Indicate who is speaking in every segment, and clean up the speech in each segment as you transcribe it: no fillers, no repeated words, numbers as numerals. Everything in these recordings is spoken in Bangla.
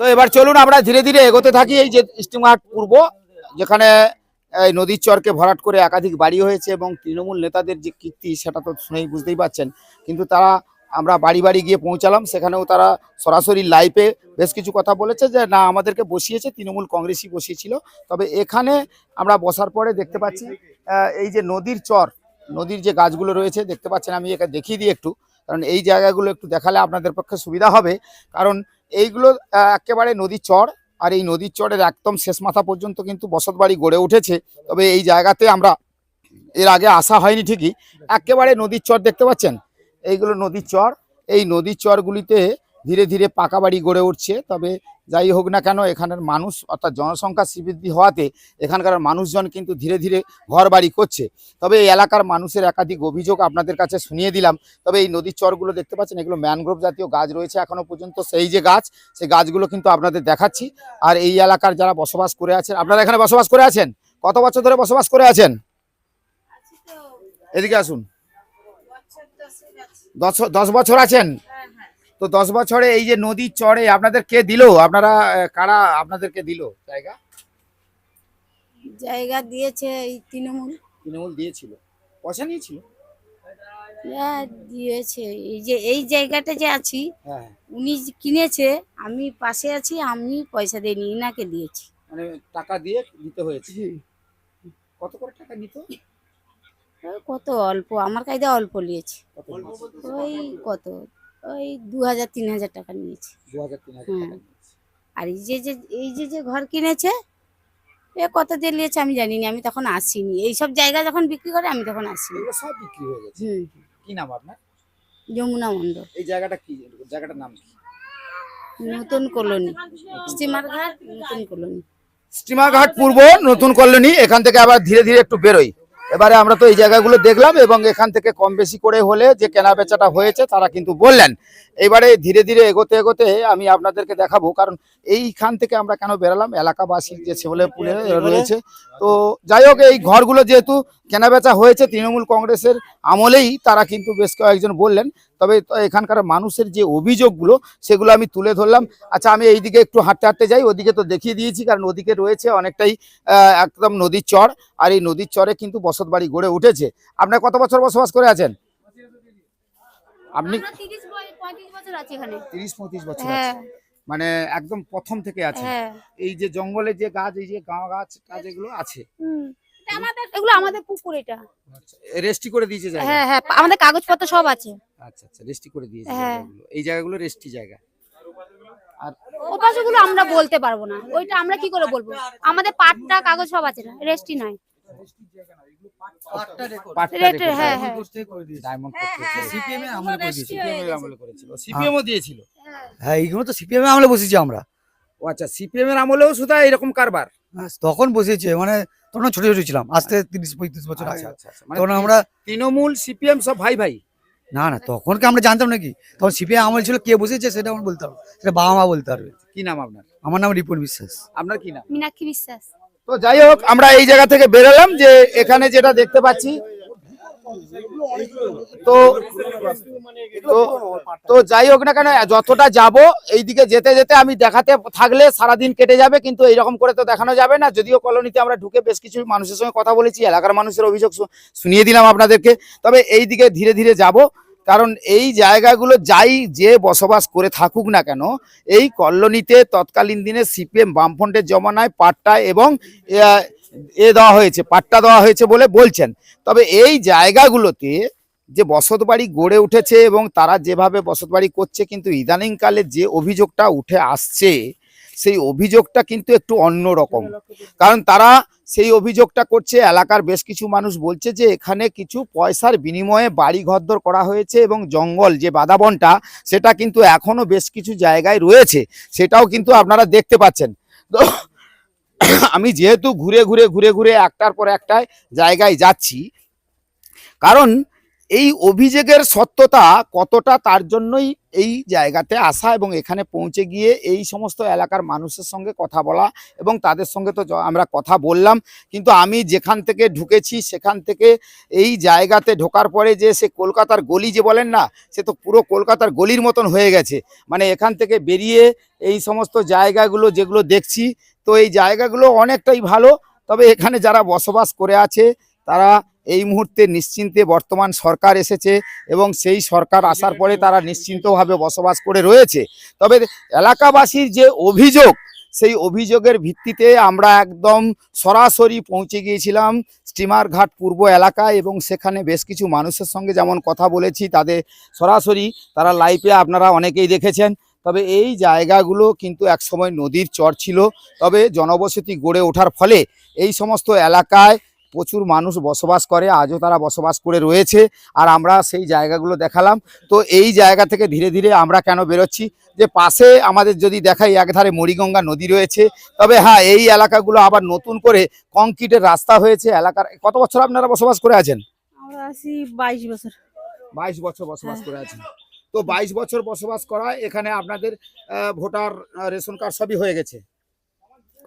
Speaker 1: তো এবার চলুন আমরা ধীরে ধীরে এগোতে থাকি। এই যে স্টিমার পূর্ব, যেখানে এই নদীর চরকে ভরাট করে একাধিক বাড়ি হয়েছে এবং তৃণমূল নেতাদের যে কীর্তি সেটা তো শুনেই বুঝতেই পারছেন। কিন্তু তারা, আমরা বাড়ি বাড়ি গিয়ে পৌঁছালাম, সেখানেও তারা সরাসরি লাইভে বেশ কিছু কথা বলেছে যে না, আমাদেরকে বসিয়েছে তৃণমূল কংগ্রেসই বসিয়েছিল। তবে এখানে আমরা বসার পরে দেখতে পাচ্ছি এই যে নদীর চর, নদীর যে গাছগুলো রয়েছে দেখতে পাচ্ছেন, আমি এখানে দেখিয়ে দিই একটু, কারণ এই জায়গাগুলো একটু দেখালে আপনাদের পক্ষে সুবিধা হবে। কারণ এইগুলো একেবারে নদীর চর, আর এই নদীর চরের একদম শেষ মাথা পর্যন্ত কিন্তু বসতবাড়ি গড়ে উঠেছে। তবে এই জায়গাতে আমরা এর আগে আসা হয়নি ঠিকই। একেবারে নদীর চর দেখতে পাচ্ছেন, এইগুলো নদীর চর। এই নদীর চরগুলিতে ধীরে ধীরে পাকা বাড়ি গড়ে উঠছে। তবে যাই হোক না কেন, এখানের মানুষ অর্থাৎ জনসংখ্যা শ্রীবৃদ্ধি হওয়াতে এখানকার মানুষজন কিন্তু ধীরে ধীরে ঘর বাড়ি করছে। তবে এই এলাকার মানুষের একাধিক অভিযোগ আপনাদের কাছে শুনিয়ে দিলাম। তবে এই নদীর চরগুলো দেখতে পাচ্ছেন, এগুলো ম্যানগ্রোভ জাতীয় গাছ রয়েছে এখনো পর্যন্ত। সেই যে গাছ, সেই গাছগুলো কিন্তু আপনাদের দেখাচ্ছি। আর এই এলাকার যারা বসবাস করে আছেন, আপনারা এখানে বসবাস করে আছেন, কত বছর ধরে বসবাস করে আছেন? এদিকে আসুন। 10 বছর আছেন? তো 10 বছরে এই যে নদীর চরে আপনাদের কে দিল, আপনারা কারা আপনাদেরকে দিল জায়গা?
Speaker 2: জায়গা দিয়েছে এই তৃণমূল।
Speaker 1: তৃণমূল দিয়েছিল, পয়সা নিয়েছিল?
Speaker 2: হ্যাঁ, দিয়েছে। এই যে এই জায়গাটা যে আছি,
Speaker 1: হ্যাঁ,
Speaker 2: উনি কিনেছে, আমি পাশে আছি, আমি পয়সা দিইনি, ইনাকে দিয়েছি।
Speaker 1: মানে টাকা দিয়ে দিতে হয়েছে। কত করে টাকা নিত?
Speaker 2: ওই কত অল্প, আমার কাছে অল্প নিয়েছে। ওই কত, ওই 2000-3000 টাকা নিয়েছে।
Speaker 1: 2000-3000
Speaker 2: হ্যাঁ।
Speaker 1: টাকা নিয়েছে।
Speaker 2: আর এই যে ঘর কিনেছে, এ কত দিয়ে নিয়েছে আমি জানি না, আমি তখন আসিনি। এইসব জায়গা যখন বিক্রি করে আমি তখন আসিনি।
Speaker 1: এগুলো সব বিক্রি হয়ে গেছে। কি নাম আপনার?
Speaker 2: যমুনা মণ্ডল।
Speaker 1: এই জায়গাটা কি, জায়গাটার নাম কি?
Speaker 2: নতুন কলোনি, স্টিমার ঘাট, নতুন কলোনি।
Speaker 1: স্টিমার ঘাট পূর্ব, নতুন কলোনি। এখান থেকে আবার ধীরে ধীরে একটু বেরোই। এবারে আমরা তো এই জায়গাগুলো দেখলাম এবং এখান থেকে কম বেশি করে হলে যে কেনা বেচাটা হয়েছে তারা কিন্তু বললেন। এবারে ধীরে ধীরে এগোতে এগোতে আমি আপনাদেরকে দেখাবো, কারণ এইখান থেকে আমরা কেন বেরালাম, এলাকাবাসী যে ছেলেপুলে রয়েছে। তো যাই হোক, এই ঘরগুলো যেহেতু কেনা বেচা হয়েছে তৃণমূল কংগ্রেসের আমলেই, তারা কিন্তু বেশ কয়েকজন বললেন। তবে এখানকার মানুষের যে অভিযোগগুলো সেগুলো আমি তুলে ধরলাম। আচ্ছা, আমি এইদিকে একটু হাঁটতে হাঁটতে যাই, ওদিকে তো দেখিয়ে দিয়েছি, কারণ ওদিকে রয়েছে অনেকটাই একদম নদীর চর, আর এই নদীর চরে কিন্তু বসত বাড়ি গড়ে উঠেছে। আপনার কত বছর বসবাস করে আছেন আপনি?
Speaker 2: 30-35 বছর আছে এখানে।
Speaker 1: 30-35 বছর
Speaker 2: হ্যাঁ।
Speaker 1: আছে, মানে একদম প্রথম থেকে আছে।
Speaker 2: হ্যাঁ।
Speaker 1: এই যে জঙ্গলে যে গাছ, এই যে গাঁ গাছ টাছ এগুলো আছে,
Speaker 2: এগুলো আমাদের পুকুর, এটা
Speaker 1: রেস্টি করে দিয়েছে জায়গা?
Speaker 2: হ্যাঁ হ্যাঁ, আমাদের কাগজপত্র সব আছে।
Speaker 1: আচ্ছা আচ্ছা, রেস্টি করে দিয়েছে
Speaker 2: হ্যাঁ।
Speaker 1: জায়গাগুলো। এই জায়গাগুলো রেস্টি জায়গা। আর
Speaker 2: ও পাশেগুলো আমরা বলতে পারবো না, ওইটা আমরা কি করে বলবো? আমাদের পাট্টা কাগজ সব আছে, না রেস্টি নাই। হ্যাঁ হ্যাঁ,
Speaker 1: ডায়মন্ড
Speaker 3: সিপিএম এর আমলে করে দিয়েছিল।
Speaker 1: আমলে করেছিল, সিপিএম ও দিয়েছিল।
Speaker 3: হ্যাঁ, এইগুলো তো সিপিএম এর আমলে বসেছি আমরা।
Speaker 1: ও আচ্ছা, সিপিএম এর আমলেও শুধু এরকম কারবার?
Speaker 3: তখন বসেছে, মানে তখন ছোট ছোট ছিলাম, আজ থেকে 30-35 বছর আগে।
Speaker 1: আচ্ছা আচ্ছা আচ্ছা, মানে
Speaker 3: তখন আমরা
Speaker 1: তৃণমূল সিপিএম সব ভাই ভাই?
Speaker 3: না না, তখন কি আমরা জানতাম নাকি? তখন সিপিএম আমল ছিল, কে বসেছে সেটা আমরা বলতে পারবো, সেটা বাবা মা বলতে পারবে।
Speaker 1: কি নাম আপনার?
Speaker 3: আমার নাম রিপন বিশ্বাস।
Speaker 1: আপনার কি নাম?
Speaker 2: মীনাক্ষী বিশ্বাস।
Speaker 1: তো যাই হোক, আমরা এই জায়গা থেকে বেরোলাম, যে এখানে যেটা দেখতে পাচ্ছি, তো তো যাই হোক না কেন, যতটা যাব এইদিকে যেতে যেতে আমি দেখাতে থাকলে সারাদিন কেটে যাবে, কিন্তু এইরকম করে তো দেখানো যাবে না। যদিও কলোনিতে আমরা ঢুকে বেশ কিছু মানুষের সঙ্গে কথা বলেছি, এলাকার মানুষের অভিযোগ শুনিয়ে দিলাম আপনাদেরকে। তবে এই দিকে ধীরে ধীরে যাব, কারণ এই জায়গাগুলো যাই যে বসবাস করে থাকুক না কেন, এই কলোনিতে তৎকালীন দিনে সিপিএম বামফ্রন্টের জমানায় পাট্টা এবং দেওয়া হয়েছে, পাট্টা দেওয়া হয়েছে বলে বলছেন। তবে এই জায়গাগুলোতে যে বসতবাড়ি গড়ে উঠেছে এবং তারা যেভাবে বসতবাড়ি করছে, কিন্তু ইদানিংকালে যে অভিযোগটা উঠে আসছে সেই অভিযোগটা কিন্তু একটু অন্য রকম। কারণ তারা সেই অভিযোগটা করছে, এলাকার বেশ কিছু মানুষ বলছে যে এখানে কিছু পয়সার বিনিময়ে বাড়ি ঘরদর করা হয়েছে এবং জঙ্গল যে বাদাবনটা সেটা কিন্তু এখনো বেশ কিছু জায়গায় রয়েছে, সেটাও কিন্তু আপনারা দেখতে পাচ্ছেন। তো আমি যেহেতু ঘুরে ঘুরে একটার পর একটায় জায়গায় যাচ্ছি, কারণ এই অভিযোগের সত্যতা কতটা তার জন্যই এই জায়গাতে আসা এবং এখানে পৌঁছে গিয়ে এই সমস্ত এলাকার মানুষের সঙ্গে কথা বলা এবং তাদের সঙ্গে তো আমরা কথা বললাম, কিন্তু আমি যেখান থেকে ঢুকেছি সেখান থেকে এই জায়গাতে ঢোকার পরে যে সে কলকাতার গলি যে বলেন না, সে তো পুরো কলকাতার গলির মতন হয়ে গেছে। মানে এখান থেকে বেরিয়ে এই সমস্ত জায়গাগুলো যেগুলো দেখছি, তো এই জায়গাগুলো অনেকটাই ভালো। তবে এখানে যারা বসবাস করে আছে তারা এই মুহূর্তে নিশ্চিন্তে, বর্তমান সরকার এসেছে এবং সেই সরকার আসার পরে তারা নিশ্চিন্তভাবে বসবাস করে রয়েছে। তবে এলাকাবাসীর যে অভিযোগ, সেই অভিযোগের ভিত্তিতে আমরা একদম সরাসরি পৌঁছে গিয়েছিলাম স্টিমার ঘাট পূর্ব এলাকায় এবং সেখানে বেশ কিছু মানুষের সঙ্গে যেমন কথা বলেছি, তাদের সরাসরি তারা লাইভে আপনারা অনেকেই দেখেছেন। তবে এই জায়গাগুলো কিন্তু একসময় নদীর চর ছিল, তবে জনবসতি গড়ে ওঠার ফলে এই সমস্ত এলাকায় প্রচুর মানুষ বসবাস করে, আজও তারা বসবাস করে রয়েছে। আর আমরা সেই জায়গাগুলো দেখালাম। তো এই জায়গা থেকে ধীরে ধীরে আমরা কেন বেরোচ্ছি, যে পাশে আমাদের যদি দেখাই একধারে মরিগঙ্গা নদী রয়েছে। তবে হ্যাঁ, এই এলাকাগুলো আবার নতুন করে কংক্রিটের রাস্তা হয়েছে। এলাকার কত বছর আপনারা বসবাস করে আছেন?
Speaker 4: আমরা আছি 22 বছর।
Speaker 1: 22 বছর বসবাস করে আছেন। তো 22 বছর বসবাস করা এখানে আপনাদের ভোটার রেশন কার্ড সবই হয়ে গেছে?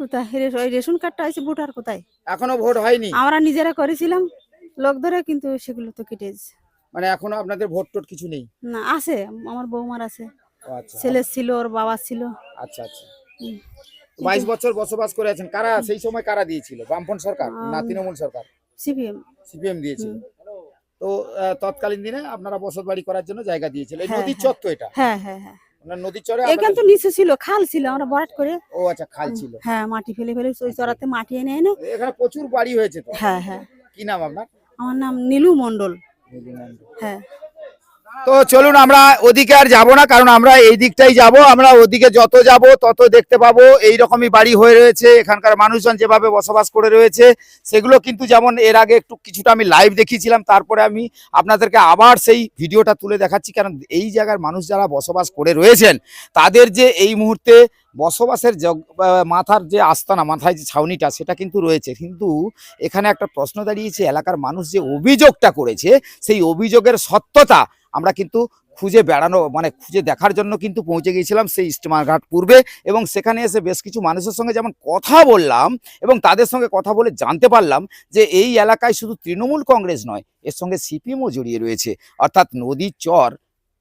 Speaker 4: কোথায় ওই রেশন কার্ডটা আছে, ভোটার কোথায়?
Speaker 1: এখনো ভোট হয়নি?
Speaker 4: আমরা নিজেরা করেছিলাম লোক ধরে, কিন্তু সেগুলো তো কেটে গেছে।
Speaker 1: মানে এখনো আপনাদের ভোট টোট কিছু নেই?
Speaker 4: না, আছে, আমার বৌমার আছে,
Speaker 1: ও আচ্ছা
Speaker 4: ছেলে ছিল, ওর বাবা ছিল।
Speaker 1: আচ্ছা আচ্ছা।
Speaker 4: হুম।
Speaker 1: 22 বছর বসবাস করে আছেন। কারা সেই সময় কারা দিয়েছিল? বামফ্রন্ট সরকার না তৃণমূল সরকার?
Speaker 4: সিপিএম।
Speaker 1: সিপিএম দিয়েছিল। তো তৎকালীন দিনে আপনারা বসত বাড়ি করার জন্য জায়গা দিয়েছিল। এই
Speaker 4: হ্যাঁ,
Speaker 1: নদীর
Speaker 4: হ্যাঁ।
Speaker 1: চর তো এটা?
Speaker 4: হ্যাঁ হ্যাঁ হ্যাঁ,
Speaker 1: আপনার নদীর চরে
Speaker 4: এখান তো নিচু ছিল, খাল ছিল, আমরা ভরাট করে।
Speaker 1: ও আচ্ছা, খাল ছিল।
Speaker 4: হ্যাঁ, মাটি ফেলে ফেলে ওই চড়াতে মাটি এনে এনে।
Speaker 1: এখানে প্রচুর বাড়ি হয়েছে তো?
Speaker 4: হ্যাঁ হ্যাঁ।
Speaker 1: কি নাম আপনার?
Speaker 4: আমার নাম নীলু মণ্ডল।
Speaker 1: নীলু মণ্ডল।
Speaker 4: হ্যাঁ।
Speaker 1: তো চলুন আমরা ওদিকে আর যাবো না, কারণ আমরা এই দিকটাই যাব। আমরা ওদিকে যত যাব তত দেখতে পাবো এই রকমই বাড়ি হয়ে রয়েছে। এখানকার মানুষজন যেভাবে বসবাস করে রয়েছে সেগুলো কিন্তু যেমন এর আগে একটু কিছুটা আমি লাইভ দেখিয়েছিলাম, তারপরে আমি আপনাদেরকে আবার সেই ভিডিওটা তুলে দেখাচ্ছি। কারণ এই জায়গার মানুষ যারা বসবাস করে রয়েছেন তাদের যে এই মুহূর্তে বসবাসের মাথার যে আস্তানা, মাথায় যে ছাউনিটা, সেটা কিন্তু রয়েছে। কিন্তু এখানে একটা প্রশ্ন দাঁড়িয়েছে, এলাকার মানুষ যে অভিযোগটা করেছে সেই অভিযোগের সত্যতা আমরা কিন্তু খুঁজে বেড়ানো, মানে খুঁজে দেখার জন্য কিন্তু পৌঁছে গিয়েছিলাম সেই স্টিমার ঘাট পূর্বে। এবং সেখানে এসে বেশ কিছু মানুষের সঙ্গে যেমন কথা বললাম এবং তাদের সঙ্গে কথা বলে জানতে পারলাম যে এই এলাকায় শুধু তৃণমূল কংগ্রেস নয়, এর সঙ্গে সিপিএমও জড়িয়ে রয়েছে। অর্থাৎ নদীর চর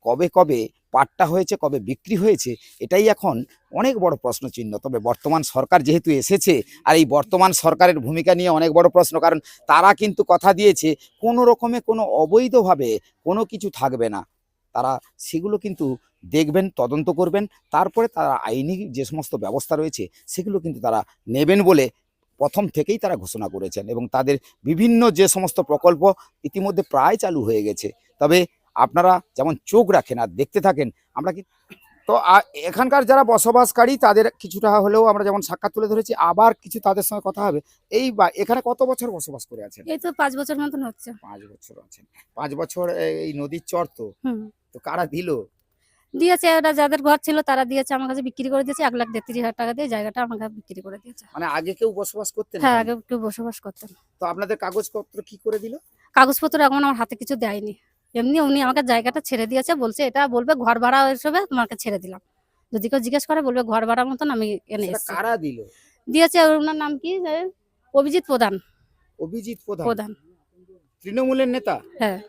Speaker 1: কবে কবে পাট্টা হয়েছে, কবে বিক্রি হয়েছে, এটাই এখন অনেক বড় প্রশ্নচিহ্ন। তবে বর্তমান সরকার যেহেতু এসেছে, আর এই বর্তমান সরকারের ভূমিকা নিয়ে অনেক বড় প্রশ্ন, কারণ তারা কিন্তু কথা দিয়েছে কোনো রকমে কোনো অবৈধভাবে কোনো কিছু থাকবে না। তারা সেগুলো কিন্তু দেখবেন, তদন্ত করবেন, তারপরে তারা আইনি যে সমস্ত ব্যবস্থা রয়েছে সেগুলো কিন্তু তারা নেবেন বলে প্রথম থেকেই তারা ঘোষণা করেছেন। এবং তাদের বিভিন্ন যে সমস্ত প্রকল্প ইতিমধ্যে প্রায় চালু হয়ে গেছে। তবে আপনারা যেমন চোখ রাখেন আর দেখতে থাকেন, আমরা কি তো এখানকার যারা বসবাসকারী তাদের কিছুটা হলেও আমরা যেমন সাক্ষাৎ তুলে ধরেছি, আবার কিছু তাদের সঙ্গে কথা হবে। এই এখানে কত বছর বসবাস করে আছেন?
Speaker 4: এই তো 5 বছর মতন হচ্ছে।
Speaker 1: 5 বছর আছেন। 5 বছর এই নদীর চর তো?
Speaker 4: হুম।
Speaker 1: তো কারা দিল?
Speaker 4: দিয়েছে, ওরা যাদের ঘর ছিল তারা দিয়েছে, আমার কাছে বিক্রি করে দিয়েছে 1,33,000 টাকা দিয়ে জায়গাটা আমার কাছে বিক্রি করে দিয়েছে।
Speaker 1: মানে আগে কেউ বসবাস করতেন?
Speaker 4: হ্যাঁ, আগে কেউ বসবাস করতেন।
Speaker 1: তো আপনাদের কাগজপত্র কি করে দিল?
Speaker 4: কাগজপত্র এখন আমার হাতে কিছু দেয়নি, এমনি উনি আমাকে জায়গাটা ছেড়ে দিয়েছে, বলছে এটা বলবে ঘর ভাড়া হিসেবে তোমাকে ছেড়ে দিলাম, যদি কেউ জিজ্ঞেস করে বলবে ঘর ভাড়ার মতন আমি এনে
Speaker 1: সেটা
Speaker 4: এসেছি।
Speaker 1: কারা দিল?
Speaker 4: দিয়েছে, ওনার নাম কি অভিজিৎ প্রধান।
Speaker 1: অভিজিৎ প্রধান
Speaker 4: প্রধান,
Speaker 1: তৃণমূলের নেতা?
Speaker 4: হ্যাঁ।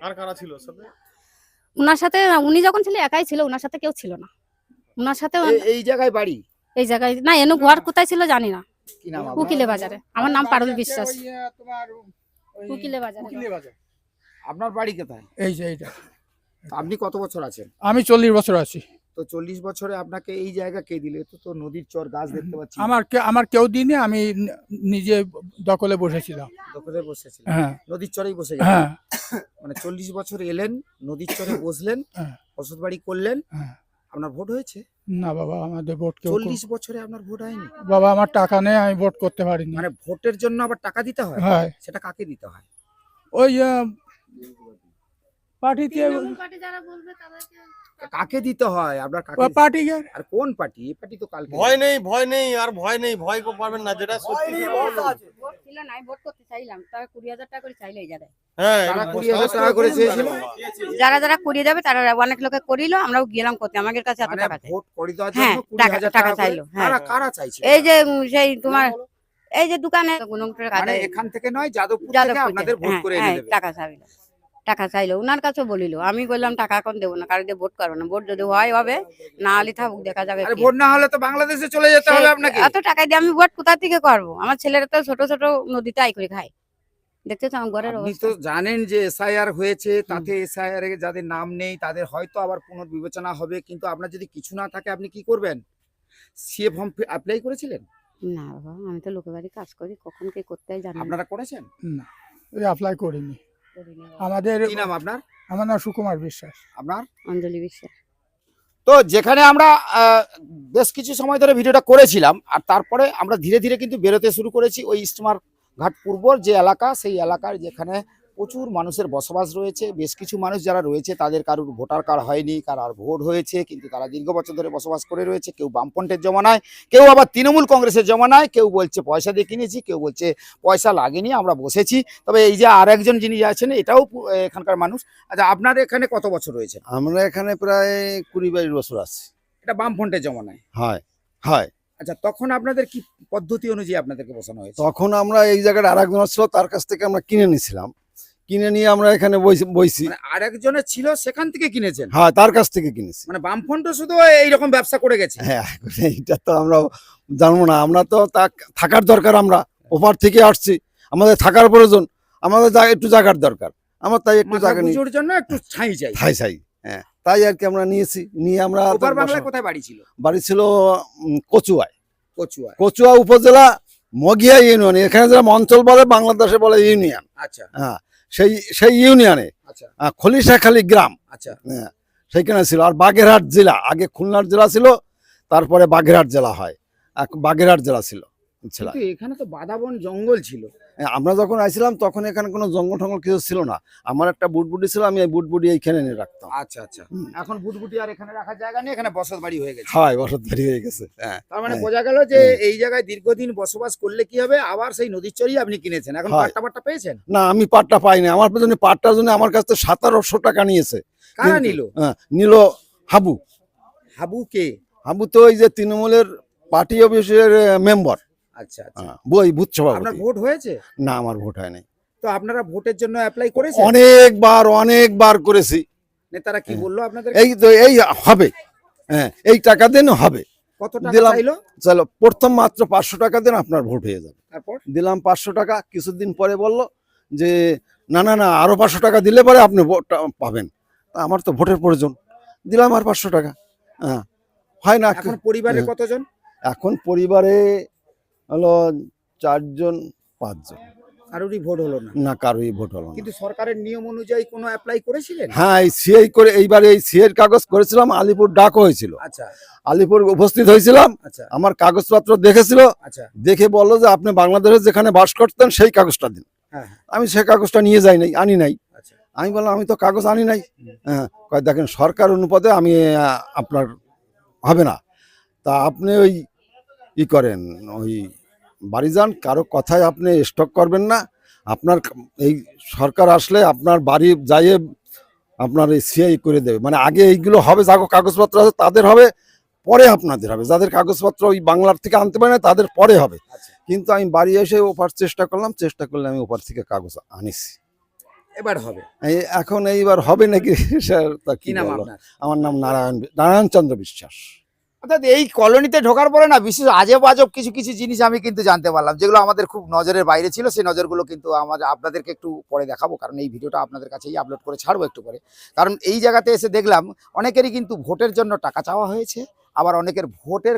Speaker 5: আর কারা ছিল সবে?
Speaker 4: উনার সাথে উনি যখন ছিল একাই ছিল, উনার সাথে কেউ ছিল না। উনার সাথে
Speaker 1: এই জায়গায় বাড়ি?
Speaker 4: এই জায়গায় না, এনু ঘর কোথায় ছিল জানি না।
Speaker 1: কি নাম আপনার?
Speaker 4: উকিলে বাজারে। আমার নাম পারুল বিশ্বাস। উকিলে বাজারে।
Speaker 1: আপনার বাড়ি কোথায়?
Speaker 6: এই যে এইটা।
Speaker 1: আপনি কত বছর আছেন?
Speaker 6: আমি 40 বছর আছি।
Speaker 1: তো 40 বছরে আপনাকে এই জায়গা কে দিল? তো তো নদীর চর, গাছ দেখতে পাচ্ছি।
Speaker 6: আমার কেউ দিনে, আমি নিজে দখলে বসেছিলাম।
Speaker 1: দখলে বসেছিলেন?
Speaker 6: হ্যাঁ
Speaker 1: নদীর চরেই বসে গেলেন?
Speaker 6: হ্যাঁ
Speaker 1: মানে 40 বছর এলেন, নদীর চরে বসলেন,
Speaker 6: হ্যাঁ,
Speaker 1: বসত বাড়ি করলেন,
Speaker 6: হ্যাঁ।
Speaker 1: আপনার ভোট হয়েছে?
Speaker 6: না বাবা, আমাদের ভোট কেউ
Speaker 1: 40 বছরে আপনার ভোট হয়নি?
Speaker 6: বাবা, আমার টাকা নেই, আমি ভোট করতে পারিনি।
Speaker 1: মানে ভোটের জন্য আবার টাকা দিতে হয়?
Speaker 6: হ্যাঁ,
Speaker 1: সেটা কাকে দিতে হয়?
Speaker 6: ওই পার্টিতে।
Speaker 1: কাকে দিতে হয় আপনার কাকে?
Speaker 6: পার্টিকে
Speaker 1: আর কোন পার্টি? এই পার্টি তো কালকে
Speaker 5: ভয় নেই আর ভয় নেই, ভয় পাবেন না, যেটা সত্যি সেটা বলুন।
Speaker 2: ভোট ছিল না, আমি ভোট করতে চাইলাম, তারা 20,000 টাকা করে চাইলে এই জায়গায়।
Speaker 5: হ্যাঁ,
Speaker 1: তারা 20,000 টাকা করে চেয়েছিল।
Speaker 2: যারা যারা করিয়ে দেবে তারা অনেক লোকে করিল, আমরাও গেলাম করতে, আমাদের কাছে এত
Speaker 1: মানে
Speaker 2: টাকা চাই।
Speaker 1: ভোট করে দেওয়ার
Speaker 2: হ্যাঁ,
Speaker 1: জন্য
Speaker 2: টাকা
Speaker 1: 20,000
Speaker 2: টাকা
Speaker 1: টাকা
Speaker 2: চাইলো,
Speaker 1: চাইলো।
Speaker 2: হ্যাঁ।
Speaker 1: কারা চাইছে?
Speaker 2: এই যে সেই তোমার এই যে দোকানে গুণমুখের
Speaker 1: মানে
Speaker 2: কাছে
Speaker 1: এখান থেকে নয়, যাদবপুর থেকে
Speaker 2: যাদবপুর
Speaker 1: আপনাদের ভোট করে এনে দেবে।
Speaker 2: টাকা চাইলো, টাকা চাইলো, উনার কাছে বলিল। আমি বললাম টাকা এখন দেবো না, কারণ দিয়ে ভোট করবো না, ভোট যদি হয় হবে, না হলে থাকুক, দেখা যাবে
Speaker 1: আরে
Speaker 2: কি।
Speaker 1: ভোট না হলে তো বাংলাদেশে চলে যেতে হবে
Speaker 2: সেই-
Speaker 1: আপনাকে।
Speaker 2: এত টাকা দিয়ে আমি ভোট কোথা থেকে করবো? আমার ছেলেরা তো ছোট ছোট নদীতে আই করে খায়, দেখতেছো আমার ঘরের
Speaker 1: আপনি
Speaker 2: অবস্থা।
Speaker 1: তো জানেন যে এসআইআর হয়েছে, তাতে এসআইআর এ যাদের নাম নেই তাদের হয়তো আবার পুনর্বিবেচনা হবে, কিন্তু আপনার যদি কিছু না থাকে আপনি কি করবেন? সিএ ফর্ম অ্যাপ্লাই করেছিলেন?
Speaker 2: না বাবা, আমি তো লোকের বাড়ি কাজ করি, কখন কি করতে হয় জানি না।
Speaker 1: আপনারা করেছেন?
Speaker 6: না অ্যাপ্লাই করিনি। আমাদের
Speaker 1: কি নাম আপনার?
Speaker 6: আমার নাম সুকুমার বিশ্বাস।
Speaker 1: আপনার?
Speaker 2: অঞ্জলি বিশ্বাস।
Speaker 1: তো যেখানে আমরা বেশ কিছু সময় ধরে ভিডিওটা করেছিলাম, আর তারপরে আমরা ধীরে ধীরে কিন্তু বেরোতে শুরু করেছি ওই স্টিমার ঘাট পূর্বর যে এলাকা, সেই এলাকার যেখানে প্রচুর মানুষের বসবাস রয়েছে। বেশ কিছু মানুষ যারা রয়েছে তাদের কারোর ভোটার কার্ড হয়নি, কারোর ভোট হয়েছে, কিন্তু তারা দীর্ঘ বছর ধরে বসবাস করে রয়েছে। কেউ বামফ্রন্টের জমানায়, কেউ আবার তৃণমূল কংগ্রেসের জমানায়, কেউ বলছে পয়সা দিয়ে কিনেছি, কেউ বলছে পয়সা লাগেনি, আমরা বসেছি। তবে এই যে আর একজন যিনি আছেন, এটাও এখানকার মানুষ। আচ্ছা, আপনার এখানে কত বছর রয়েছে?
Speaker 7: আমরা এখানে প্রায় 20-22 বছর আছি।
Speaker 1: এটা বামফ্রন্টের জমানায়?
Speaker 7: হয় হয়।
Speaker 1: আচ্ছা, তখন আপনাদের কি পদ্ধতি অনুযায়ী আপনাদেরকে বসানো হয়েছে?
Speaker 7: তখন আমরা এই জায়গাটা আরেকজন ছিল, তার কাছ থেকে আমরা কিনে নিয়েছিলাম, কিনে নিয়ে আমরা এখানে বইছি।
Speaker 1: মানে আরেকজনের ছিল, সেখান থেকে কিনেছেন?
Speaker 7: হ্যাঁ, তার কাছ থেকে কিনেছি।
Speaker 1: মানে বামফ্রন্ট শুধু এইরকম ব্যবসা করে গেছে?
Speaker 7: হ্যাঁ, এইটা তো আমরা জানবো না, আমরা তো থাকার দরকার, আমরা ওপার থেকে আসছি, আমাদের থাকার প্রয়োজন, আমাদের একটু জায়গার দরকার, আমার তাই একটু
Speaker 1: মাথা
Speaker 7: জায়গা নিয়ে
Speaker 1: গুঁজোর জন্য একটু ছাই চাই।
Speaker 7: ছাই। হ্যাঁ, তাই আর কি আমরা নিয়েছি, নিয়ে আমরা
Speaker 1: ওপার বাংলায় কোথায় বাড়ি ছিল?
Speaker 7: বাড়ি ছিল কচুয়ায়।
Speaker 1: কচুয়া?
Speaker 7: কচুয়া উপজেলা, মগিয়া ইউনিয়ন, এখানে যারা অঞ্চল বলে, বাংলাদেশে বলে ইউনিয়ন।
Speaker 1: আচ্ছা
Speaker 7: হ্যাঁ, সেই ইউনিয়নে
Speaker 1: আচ্ছা
Speaker 7: খলিশাখালী গ্রাম,
Speaker 1: আচ্ছা।
Speaker 7: হ্যাঁ, সেইখানে ছিল। আর বাগেরহাট জেলা, আগে খুলনার জেলা ছিল, তারপরে বাগেরহাট জেলা হয়, বাগেরহাট জেলা ছিল।
Speaker 1: কিন্তু এখানে তো বাদাবন জঙ্গল ছিল।
Speaker 7: আমরা যখন আইছিলাম তখন এখানে কোনো জঙ্গল টঙ্গল কিছু ছিল না। আমার একটা বুটবুটি ছিল, আমি এই বুটবুটি এইখানে নিয়ে রাখতাম।
Speaker 1: আচ্ছা আচ্ছা। এখন বুটবুটি আর এখানে রাখার জায়গা নেই, এখানে বসত বাড়ি হয়ে গেছে।
Speaker 7: হয়, বসত বাড়ি হয়ে গেছে। হ্যাঁ,
Speaker 1: তার মানে
Speaker 7: হ্যাঁ।
Speaker 1: বোঝা গেল যে এই জায়গায় দীর্ঘদিন বসবাস করলে কি হবে, আবার সেই নদীর চরই আপনি কিনেছেন। এখন
Speaker 7: হয়।
Speaker 1: পাট্টা পাট্টা পেয়েছেন?
Speaker 7: না, আমি পাটটা পাইনি। আমার পেছনে পাটটার জন্য আমার কাছ থেকে 1700 টাকা নিয়েছে।
Speaker 1: কারা নিল?
Speaker 7: নিল হাবু।
Speaker 1: হাবু কে?
Speaker 7: হাবু তো ওই যে তৃণমূলের পার্টি অফিসের মেম্বার।
Speaker 1: আচ্ছা আচ্ছা।
Speaker 7: বই বুথ
Speaker 1: আপনার
Speaker 7: সভাপতি।
Speaker 1: ভোট হয়েছে?
Speaker 7: না, আমার ভোট হয়নি।
Speaker 1: তো আপনারা ভোটের জন্য অ্যাপ্লাই করেছেন?
Speaker 7: অনেকবার করেছি।
Speaker 1: নেতারা কি বললো আপনাদের?
Speaker 7: এই তো এই হবে, হ্যাঁ, এই টাকা দেন হবে।
Speaker 1: কত টাকা
Speaker 7: দিলাম।
Speaker 1: চাইলো?
Speaker 7: চলো, প্রথম মাত্র 500 টাকা দেন, আপনার ভোট হয়ে যাবে।
Speaker 1: তারপর
Speaker 7: দিলাম 500 টাকা। কিছুদিন পরে বলল যে না, আরো 500 টাকা দিলে পরে আপনি ভোটটা পাবেন। তা আমার তো ভোটের প্রয়োজন, দিলাম আর 500 টাকা। হ্যাঁ, হয় না।
Speaker 1: এখন পরিবারে
Speaker 7: হ্যাঁ।
Speaker 1: কতজন?
Speaker 7: এখন পরিবারে হলো 4 জন 5 জন।
Speaker 1: কারোরই ভোট হলো না?
Speaker 7: না, কারোই ভোট হলো না।
Speaker 1: কিন্তু সরকারের নিয়ম অনুযায়ী কোনো অ্যাপ্লাই করেছিলেন?
Speaker 7: হ্যাঁ, এই সিআই করে এইবার এই সিআইয়ের কাগজ করেছিলাম, আলিপুর ডাক হয়েছিল,
Speaker 1: আচ্ছা
Speaker 7: আলিপুর উপস্থিত হয়েছিলাম।
Speaker 1: আচ্ছা
Speaker 7: আমার কাগজপত্র দেখেছিল,
Speaker 1: আচ্ছা।
Speaker 7: দেখে বললো যে আপনি বাংলাদেশে যেখানে বাস করতেন সেই কাগজটা দিন।
Speaker 1: হ্যাঁ
Speaker 7: আমি সেই কাগজটা নিয়ে যাই নাই, আনি নাই।
Speaker 1: আচ্ছা।
Speaker 7: আমি বললাম আমি তো কাগজ আনি নাই। হ্যাঁ, কয় দেখেন সরকার অনুপাতে আমি আপনার হবে না, তা আপনি ওই করেন, ওই বাড়ি যান, কারো কথায় আপনি স্টক করবেন না। আপনার এই সরকার আসলে আপনার বাড়ি যাইয়ে আপনার এই সিআই করে দেবে। মানে আগে এইগুলো হবে, যাগো কাগজপত্র আছে তাদের হবে, পরে আপনাদের হবে। যাদের কাগজপত্র ওই বাংলার থেকে আনতে পারে না তাদের পরে হবে। কিন্তু আমি বাড়ি এসে ওপার চেষ্টা করলে আমি ওপার থেকে কাগজ আনিছি।
Speaker 1: এবার হবে?
Speaker 7: এখন এইবার হবে নাকি স্যার, তা
Speaker 1: কি নাম আপনার?
Speaker 7: আমার নাম নারায়ণ চন্দ্র বিশ্বাস।
Speaker 1: অর্থাৎ এই কলোনিতে ঢোকার পরে না বিশেষ আজব আজব কিছু কিছু জিনিস আমি কিন্তু জানতে পারলাম, যেগুলো আমাদের খুব নজরের বাইরে ছিল। সেই নজরগুলো কিন্তু আপনাদেরকে একটু পরে দেখাবো, কারণ এই ভিডিওটা আপনাদের কাছেই আপলোড করে ছাড়বো একটু পরে। কারণ এই জায়গাতে এসে দেখলাম অনেকেরই কিন্তু ভোটের জন্য টাকা চাওয়া হয়েছে, আবার অনেকের ভোটের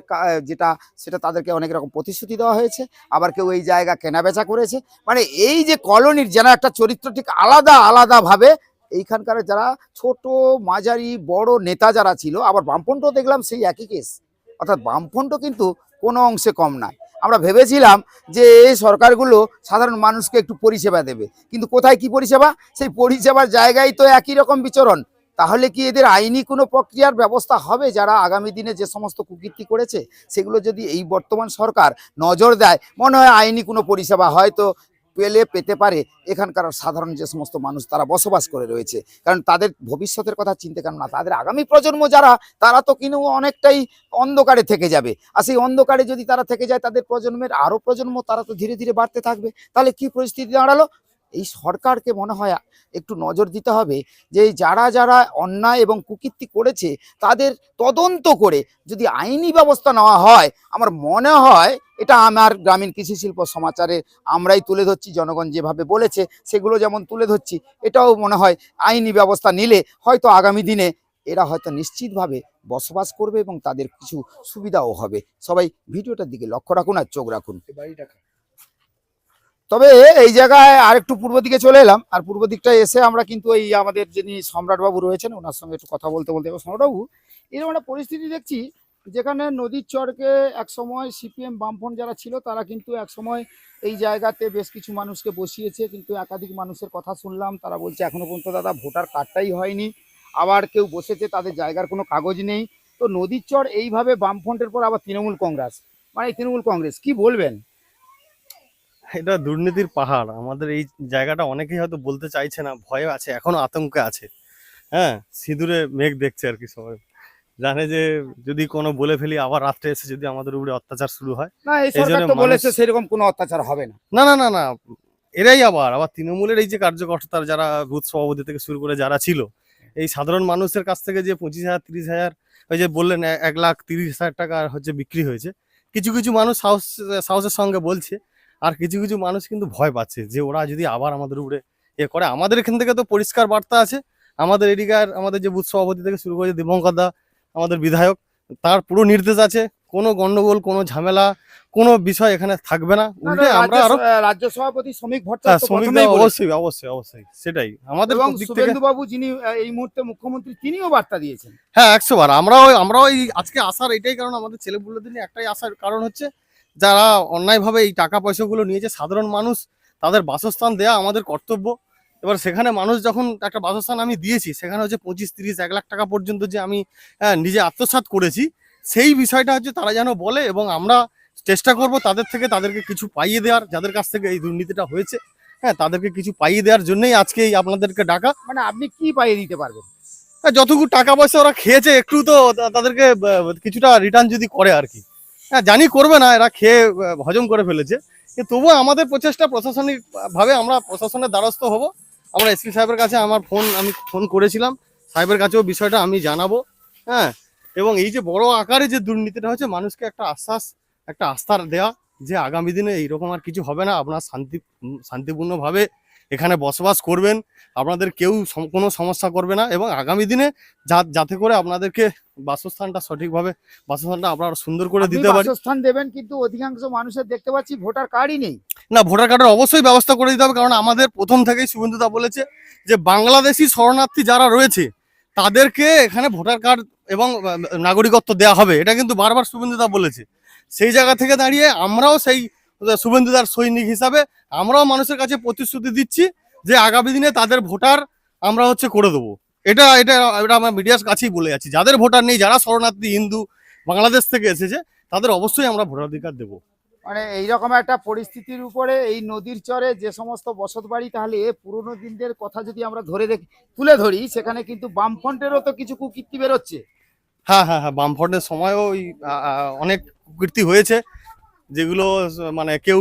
Speaker 1: যেটা সেটা তাদেরকে অনেক রকম প্রতিশ্রুতি দেওয়া হয়েছে, আবার কেউ এই জায়গা কেনাবেচা করেছে। মানে এই যে কলোনির যেন একটা চরিত্র ঠিক আলাদা আলাদাভাবে এইখানকার যারা ছোট মাঝারি বড় নেতা যারা ছিল, আবার বামফ্রন্টও দেখলাম সেই একই কেস। অর্থাৎ বামফ্রন্টও কিন্তু কোনো অংশে কম নয়। আমরা ভেবেছিলাম যে এই সরকারগুলো সাধারণ মানুষকে একটু পরিষেবা দেবে, কিন্তু কোথায় কি পরিষেবা? সেই পরিষেবার জায়গায় তো একই রকম বিচরণ। তাহলে কি এদের আইনি কোনো প্রক্রিয়ার ব্যবস্থা হবে? যারা আগামী দিনে যে সমস্ত কুকীর্তি করেছে সেগুলো যদি এই বর্তমান সরকার নজর দেয়, মনে হয় আইনি কোনো পরিষেবা হয়তো পেতে পারে এখানকার সাধারণ যে সমস্ত মানুষ তারা বসবাস করে রয়েছে। কারণ তাদের ভবিষ্যতের কথা চিন্তা কেন না, তাদের আগামী প্রজন্ম যারা, তারা তো কিন্তু অনেকটাই অন্ধকারে থেকে যাবে। আর সেই অন্ধকারে যদি তারা থেকে যায়, তাদের প্রজন্মের আরও প্রজন্ম তারা তো ধীরে ধীরে বাড়তে থাকবে। তাহলে কি পরিস্থিতি দাঁড়ালো? এই সরকারকে মনে হয় একটু নজর দিতে হবে যে যারা যারা অন্যায় এবং কুকীর্তি করেছে তাদের তদন্ত করে যদি আইনি ব্যবস্থা নেওয়া হয়, আমার মনে হয় এটা আমার গ্রামীণ কৃষি শিল্প সমাচারে আমরাই তুলে ধরছি, জনগণ যেভাবে বলেছে সেগুলো যেমন তুলে ধরছি, এটাও মনে হয় আইনি ব্যবস্থা নিলে হয়তো আগামী দিনে এরা হয়তো নিশ্চিতভাবে বসবাস করবে এবং তাদের কিছু সুবিধাও হবে। সবাই ভিডিওটার দিকে লক্ষ্য রাখুন আর চোখ রাখুন। তবে এই জায়গায় আরেকটু পূর্ব দিকে চলে এলাম, আর পূর্ব দিকটায় এসে আমরা কিন্তু এই আমাদের যিনি সম্রাটবাবু রয়েছেন ওনার সঙ্গে একটু কথা বলতে এবং সম্রাটবাবু, এরকম একটা পরিস্থিতি দেখছি যেখানে নদীর চরকে একসময় সিপিএম বামফ্রন্ট যারা ছিল তারা কিন্তু একসময় এই জায়গাতে বেশ কিছু মানুষকে বসিয়েছে, কিন্তু একাধিক মানুষের কথা শুনলাম তারা বলছে এখনো পর্যন্ত দাদা ভোটার কার্ডটাই হয়নি, আবার কেউ বসেছে তাদের জায়গার কোনো কাগজ নেই। তো নদীর চর এইভাবে বামফ্রন্টের পর আবার তৃণমূল কংগ্রেস, মানে তৃণমূল কংগ্রেস, কি বলবেন?
Speaker 5: এটা দুর্নীতির পাহাড়। আমাদের এই জায়গাটা অনেকেই হয়তো বলতে চাইছে না, ভয়ে আছে, এখনো আতঙ্কে আছে। হ্যাঁ, সিঁদুরে মেঘ দেখছে আর কি, সবাই জানে যে যদি কোনো বলে ফেলি আবার রাত্রে এসে যদি আমাদের উপরে অত্যাচার শুরু হয়।
Speaker 1: না, এই
Speaker 5: এই
Speaker 1: সরকার
Speaker 5: জন্য
Speaker 1: তো
Speaker 5: মানুষ-
Speaker 1: বলেছে সেরকম কোনো অত্যাচার হবে না।
Speaker 5: না না না না, এরাই আবার তৃণমূলের এই যে কার্যকর্তা যারা বুথ সভাপতি থেকে শুরু করে যারা ছিল, এই সাধারণ মানুষের কাছ থেকে যে 25,000 30,000 ওই যে বললেন 1,30,000 টাকা হচ্ছে বিক্রি হয়েছে, কিছু কিছু মানুষ সাহসের সঙ্গে বলছে, আর কিছু কিছু মানুষ কিন্তু ভয় পাচ্ছে যে ওরা যদি আবার আমাদের উপরে এ করে। আমাদের এখান থেকে তো পরিষ্কার বার্তা আছে, আমাদের এদিকার আমাদের যে বুথ সভাপতি থেকে শুরু করে দীপঙ্কর দা আমাদের বিধায়ক, তার পুরো নির্দেশ আছে কোনো গন্ডগোল কোনো ঝামেলা কোনো বিষয় এখানে থাকবে না। উল্টে আমরা আরো
Speaker 1: রাজ্য সভাপতি শ্রমিক ভট্টাচার্য তো
Speaker 5: শ্রমিকরা
Speaker 1: প্রথমেই বলেছে।
Speaker 5: অবশ্যই অবশ্যই অবশ্যই সেটাই আমাদের
Speaker 1: এবং
Speaker 5: দিক থেকে।
Speaker 1: শুভেন্দু বাবু যিনি এই মুহূর্তে মুখ্যমন্ত্রী, তিনিও বার্তা দিয়েছেন।
Speaker 5: হ্যাঁ, 100 বার আমরাও এই আজকে আসার এটাই কারণ, আমাদের ছেলেপুলেদের নিয়ে একটাই আসার কারণ হচ্ছে যারা অন্যায়ভাবে এই টাকা পয়সাগুলো নিয়েছে সাধারণ মানুষ, তাদের বাসস্থান দেয়া আমাদের কর্তব্য। এবার সেখানে মানুষ যখন একটা বাসস্থান আমি দিয়েছি, সেখানে হচ্ছে 25, 30, 1 লাখ টাকা পর্যন্ত যে আমি নিজে আত্মসাৎ করেছি, সেই বিষয়টা হচ্ছে তারা যেন বলে, এবং আমরা চেষ্টা করব তাদেরকে কিছু পাইয়ে দেওয়ার, যাদের কাছ থেকে এই দুর্নীতিটা হয়েছে, হ্যাঁ তাদেরকে কিছু পাইয়ে দেওয়ার জন্যই আজকে এই আপনাদেরকে ডাকা।
Speaker 1: মানে আপনি কি পাইয়ে দিতে পারবেন?
Speaker 5: যতটুকু টাকা পয়সা ওরা খেয়েছে একটু তো তাদেরকে কিছুটা রিটার্ন যদি করে আর কি। হ্যাঁ, জানি করবে না, এরা খেয়ে হজম করে ফেলেছে, কিন্তু তবুও আমাদের প্রচেষ্টা প্রশাসনিক ভাবে আমরা প্রশাসনের দ্বারস্থ হব। আমরা এসপি সাহেবের কাছে আমি ফোন করেছিলাম, সাহেবের কাছেও বিষয়টা আমি জানাবো। হ্যাঁ, এবং এই যে বড় আকারে যে দুর্নীতিটা হচ্ছে, মানুষকে একটা আস্থা দেওয়া যে আগামী দিনে এইরকম আর কিছু হবে না, আপনার শান্তিপূর্ণভাবে এখানে বসবাস করবেন, আপনাদের কেউ কোনো সমস্যা করবে না, এবং আগামী দিনে যাতে করে আপনাদেরকে বাসস্থানটা আপনারা সুন্দর করে দিতে পারি।
Speaker 1: বাসস্থান দেবেন, কিন্তু অধিকাংশ মানুষের দেখতে পাচ্ছি ভোটার কার্ডই নেই।
Speaker 5: না, ভোটার কার্ডের অবশ্যই ব্যবস্থা করে দিতে হবে, কারণ আমাদের প্রথম থেকেই শুভেন্দুদা বলেছে যে বাংলাদেশি শরণার্থী যারা রয়েছে তাদেরকে এখানে ভোটার কার্ড এবং নাগরিকত্ব দেওয়া হবে, এটা কিন্তু বারবার শুভেন্দুদা বলেছে। সেই জায়গা থেকে দাঁড়িয়ে আমরাও সেই শুভেন্দুদার সৈনিক হিসাবে আমরাও মানুষের কাছে প্রতিশ্রুতি দিচ্ছি যে আগামী দিনে তাদের ভোটার আমরা করে দেবো। এটা এটা এটা আমরা মিডিয়ার কাছেই বলে যাচ্ছি, যাদের ভোটার নেই, যারা শরণার্থী হিন্দু বাংলাদেশ থেকে এসেছে, তাদের অবশ্যই আমরা ভোটাধিকার দেবো।
Speaker 1: মানে এইরকম একটা পরিস্থিতির উপরে এই নদীর চরে যে সমস্ত বসত বাড়ি, তাহলে পুরোনো দিনদের কথা যদি আমরা তুলে ধরি, সেখানে কিন্তু বামফ্রন্টেরও তো কিছু কুকীর্তি বেরোচ্ছে।
Speaker 5: হ্যাঁ হ্যাঁ হ্যাঁ, বামফ্রন্টের সময়ও অনেক কুকীর্তি হয়েছে, যেগুলো মানে কেউ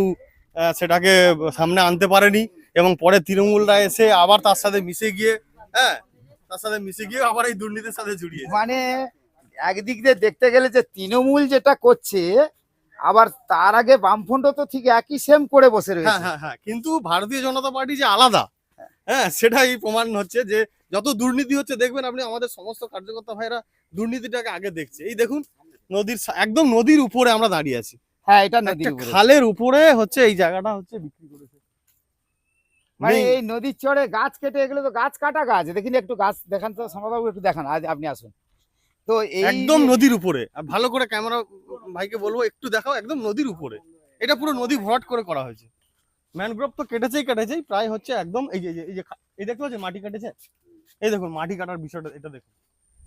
Speaker 5: সেটাকে সামনে আনতে পারেনি, এবং পরে তৃণমূলরা এসে আবার তার সাথে মিশে গিয়ে আবার এই দুর্নীতির সাথে জড়িয়ে।
Speaker 1: মানে একদিক দিয়ে দেখতে গেলে যে তৃণমূল যেটা করছে, আবার তার আগে বামফ্রন্টও তো ঠিক একই সেম করে বসে
Speaker 5: হ্যাঁ
Speaker 1: রয়েছে।
Speaker 5: হ্যাঁ হ্যাঁ, কিন্তু ভারতীয় জনতা পার্টি যে আলাদা, হ্যাঁ সেটাই প্রমাণ হচ্ছে যে যত দুর্নীতি হচ্ছে, দেখবেন আপনি আমাদের সমস্ত কার্যকর্তা ভাইরা দুর্নীতিটাকে আগে দেখছে। এই দেখুন একদম নদীর উপরে আমরা দাঁড়িয়ে আছি।
Speaker 1: হ্যাঁ, এটা
Speaker 5: একটা
Speaker 1: নদীর উপরে।
Speaker 5: খালের উপরে এই জায়গাটা বিক্রি করেছে।
Speaker 1: মানে এই নদীর চরে গাছ কেটে, এগুলো তো গাছ কাটা গাছ, দেখিনি একটু গাছ দেখান তো সম্ভব, একটু দেখান, আজ আপনি আসুন তো। এই
Speaker 5: একদম নদীর উপরে, আর ভালো করে ক্যামেরা ভাইকে বলবো একটু দেখাও, একদম নদীর উপরে, এটা পুরো নদী ভরাট করে করা হয়েছে। ম্যানগ্রোভ তো কেটেছেই, প্রায় একদম এই যে দেখতে পাচ্ছেন মাটি কেটেছে, এই দেখুন মাটি কাটার বিষয়টা, এটা দেখুন।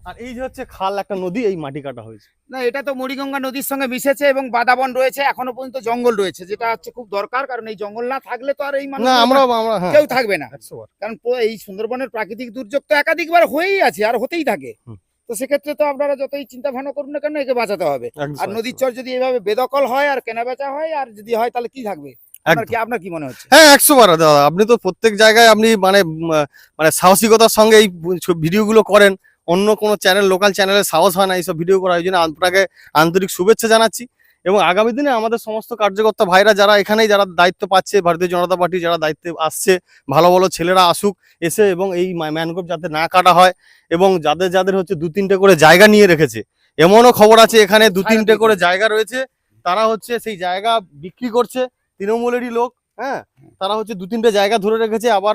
Speaker 5: আর এই যে হচ্ছে খাল, একটা নদী, এই মাটি কাটা হয়েছে।
Speaker 1: না, এটা তো মুড়িগঙ্গা নদীর সঙ্গে মিশেছে এবং বাদাবন রয়েছে, এখনো পর্যন্ত জঙ্গল রয়েছে, যেটা হচ্ছে খুব দরকার, কারণ এই জঙ্গল না থাকলে তো আর এই মানুষ
Speaker 5: না আমরা হ্যাঁ
Speaker 1: কেউ থাকবে না।
Speaker 5: 100
Speaker 1: কারণ এই সুন্দরবনের প্রাকৃতিক দুর্যোগ তো একাধিকবার হয়েই আছে আর হতেই থাকে।
Speaker 5: হুম।
Speaker 1: তো সেক্ষেত্রে তো আপনারা যতই চিন্তা ভাবনা করুন না কেন, একে বাঁচাতে হবে। আর
Speaker 5: 100
Speaker 1: নদীর চর যদি এভাবে বেদখল হয় আর কেনা বেচা হয় আর যদি হয়, তাহলে কি থাকবে? আপনার কি মনে হচ্ছে?
Speaker 5: হ্যাঁ 100 বার দাদা, আপনি তো প্রত্যেক জায়গায় আপনি মানে সাহসিকতার সঙ্গে এই ভিডিওগুলো করেন। অন্য কোনো চ্যানেল, লোকাল চ্যানেলে সাহস হয় না এইসব ভিডিও করার, জন্য আপনাকে আন্তরিক শুভেচ্ছা জানাচ্ছি। এবং আগামী দিনে আমাদের সমস্ত কার্যকর্তা ভাইরা যারা এখানেই যারা দায়িত্ব পাচ্ছে, ভারতীয় জনতা পার্টি যারা দায়িত্বে আসছে, ভালো ভালো ছেলেরা আসুক এসে, এবং এই ম্যানগ্রোভ যাতে না কাটা হয়, এবং যাদের যাদের হচ্ছে 2-3টে করে জায়গা নিয়ে রেখেছে, এমনও খবর আছে এখানে 2-3টে করে জায়গা রয়েছে, তারা হচ্ছে সেই জায়গা বিক্রি করছে, তৃণমূলেরই লোক। হ্যাঁ, তারা হচ্ছে 2-3টে জায়গা ধরে রেখেছে, আবার